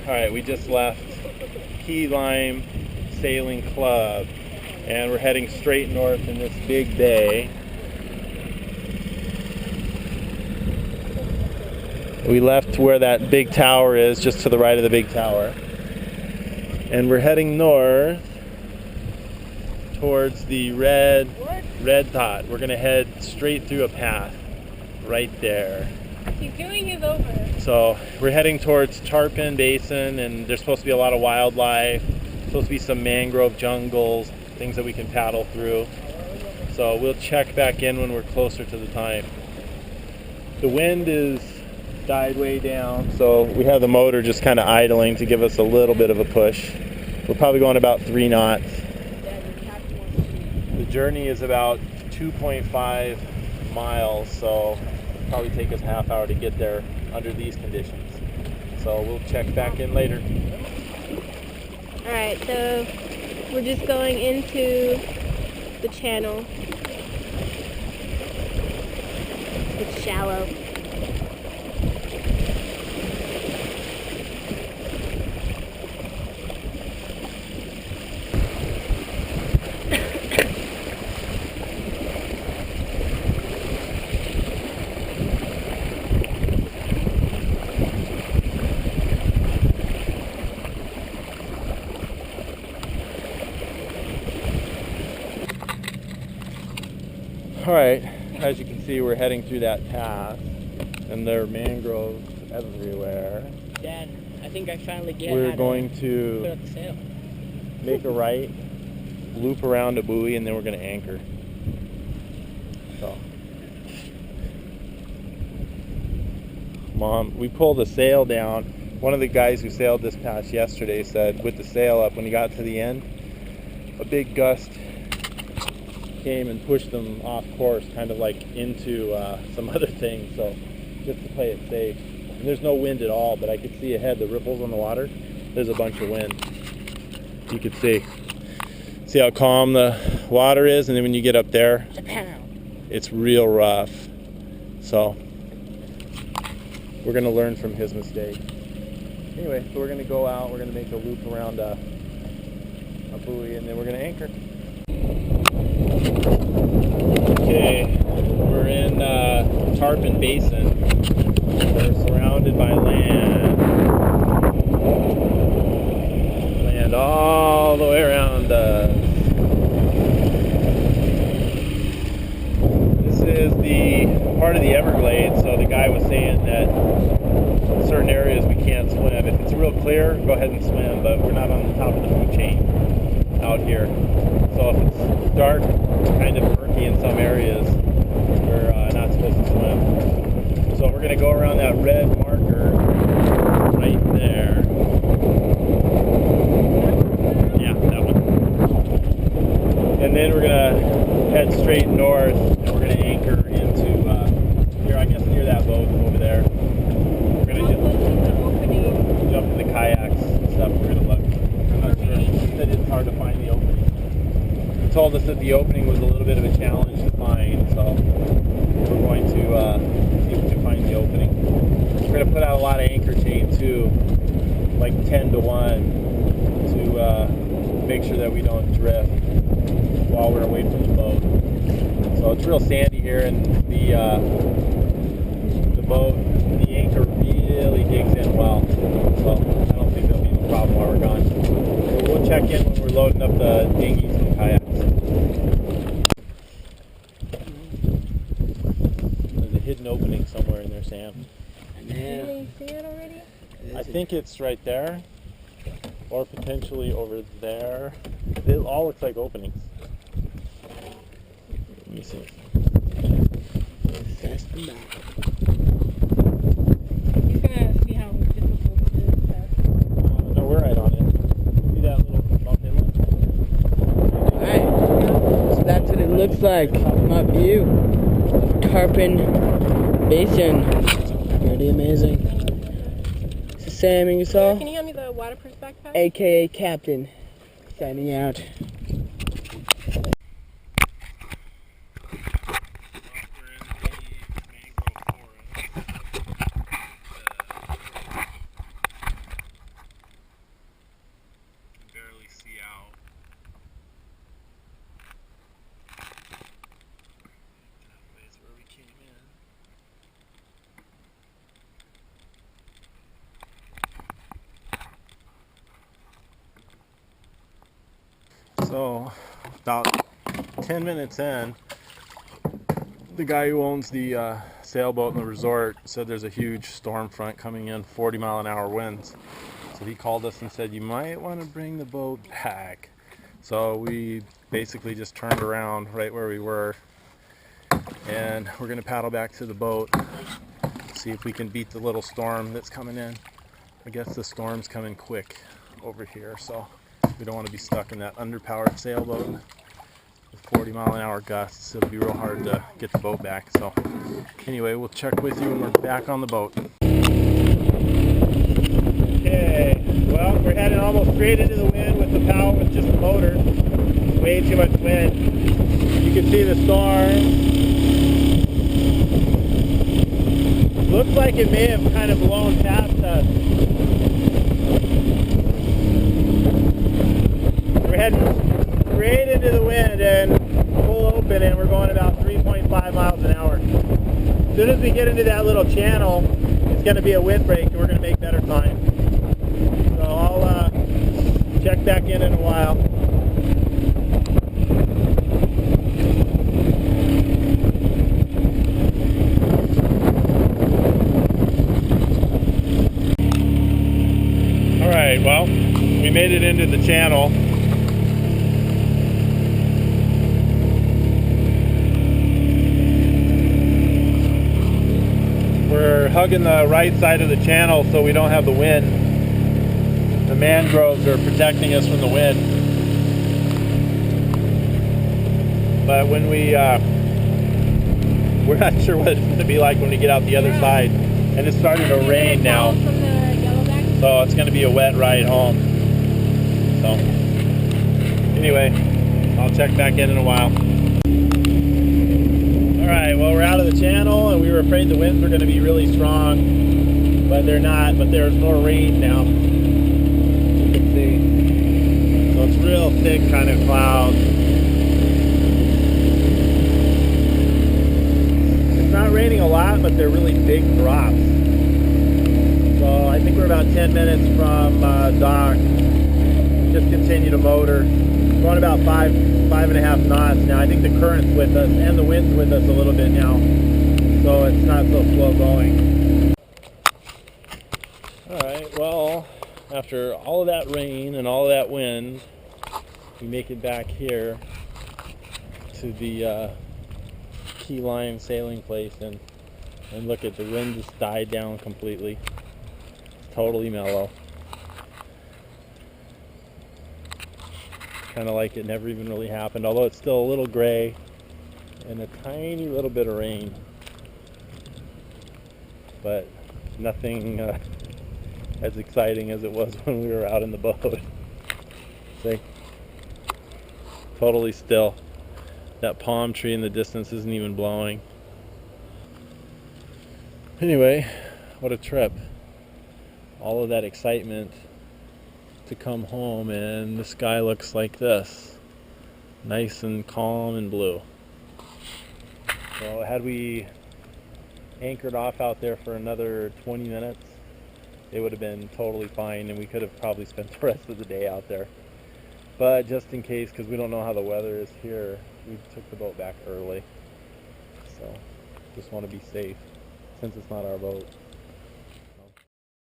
Alright, we just left Key Lime Sailing Club and we're heading straight north in this big bay. We left where that big tower is, just to the right of the big tower. And we're heading north towards the red dot. We're gonna head straight through a path right there. He's doing his over. So we're heading towards Tarpon Basin, and there's supposed to be a lot of wildlife, supposed to be some mangrove jungles, things that we can paddle through. So we'll check back in when we're closer to the time. The wind is died way down, so we have the motor just kind of idling to give us a little bit of a push. We're probably going about 3 knots. The journey is about 2.5 miles, so it'll probably take us a half hour to get there under these conditions. So we'll check back in later. Alright, so we're just going into the channel. It's shallow. Alright, as you can see, we're heading through that path, and there are mangroves everywhere. Dad, I think I finally get We're how going put to up the sail. make a right, loop around a buoy, and then we're going to anchor. So, Mom, we pulled the sail down. One of the guys who sailed this pass yesterday said with the sail up, when he got to the end, a big gust came and pushed them off course, kind of like into some other things, so just to play it safe. And there's no wind at all, but I could see ahead the ripples on the water. There's a bunch of wind. You could see how calm the water is, and then when you get up there, it's real rough. So we're going to learn from his mistake. Anyway, so we're going to go out, we're going to make a loop around a buoy, and then we're going to anchor. Okay, we're in Tarpon Basin. We're surrounded by land all the way around us. This is the part of the Everglades, so the guy was saying that in certain areas we can't swim. If it's real clear, go ahead and swim, but we're not on the top of the food chain out here. So if it's dark, kind of murky in some areas, we're not supposed to swim. So we're going to go around that red marker right there. Yeah, that one. And then we're going to head straight north, and we're going to anchor into here, I guess near that boat over there. We're going to just jump in the kayaks and stuff. We're going to look. I'm not sure. He said it's hard to find the opening. He told us that the opening was a little bit of a challenge to find, so we're going to see if we can find the opening. We're going to put out a lot of anchor chain too, like 10 to 1, to make sure that we don't drift while we're away from the boat. So it's real sandy here, and the boat, the anchor really digs in well. So I don't think there'll be no problem while we're gone. We'll check in when we're loading up the dinghies and kayaks. There's a hidden opening somewhere in there, Sam. Did you see it already? I think it's right there, or potentially over there. It all looks like openings. Let me see. That's the map. He's gonna see how difficult it is. No, we're right on it. See that little bump inlet? Alright, so that's what it looks like. My view of Tarpon Basin. Pretty amazing. This is Sam Ingersoll, Can you hand me the waterproof backpack? aka Captain, signing out. So about 10 minutes in, the guy who owns the sailboat in the resort said there's a huge storm front coming in, 40-mile-an-hour winds. So he called us and said, you might want to bring the boat back. So we basically just turned around right where we were, and we're going to paddle back to the boat, see if we can beat the little storm that's coming in. I guess the storm's coming quick over here, so we don't want to be stuck in that underpowered sailboat with 40-mile-an-hour gusts. It'll be real hard to get the boat back. So anyway, we'll check with you when we're back on the boat. Okay, well, we're heading almost straight into the wind with the power, with just the motor. Way too much wind. You can see the storm. Looks like it may have kind of blown past us. We're heading straight into the wind and full open, and we're going about 3.5 miles an hour. As soon as we get into that little channel, it's going to be a wind break, and we're going to make better time. So I'll check back in a while. Alright, well, we made it into the channel. We're hugging the right side of the channel so we don't have the wind. The mangroves are protecting us from the wind. But when we're not sure what it's going to be like when we get out the other side. And it's starting to rain now. So it's going to be a wet ride home. So anyway, I'll check back in a while. Alright, well, we're out of the channel, and we were afraid the winds were going to be really strong, but they're not. But there's more rain now. You can see. So it's real thick kind of clouds. It's not raining a lot, but they're really big drops. So I think we're about 10 minutes from dock. Just continue to motor. Going about 5.5 knots now. I think the current's with us and the wind's with us a little bit now, so it's not so slow going. Alright, well, after all of that rain and all of that wind, we make it back here to the key line sailing place, and look at the wind just died down completely. It's totally mellow. Kind of like it never even really happened, although it's still a little gray and a tiny little bit of rain, but nothing as exciting as it was when we were out in the boat. See, totally still. That palm tree in the distance isn't even blowing. Anyway, what a trip. All of that excitement to come home, and the sky looks like this, nice and calm and blue. So had we anchored off out there for another 20 minutes, it would have been totally fine, and we could have probably spent the rest of the day out there. But just in case, because we don't know how the weather is here, we took the boat back early. So just want to be safe since it's not our boat.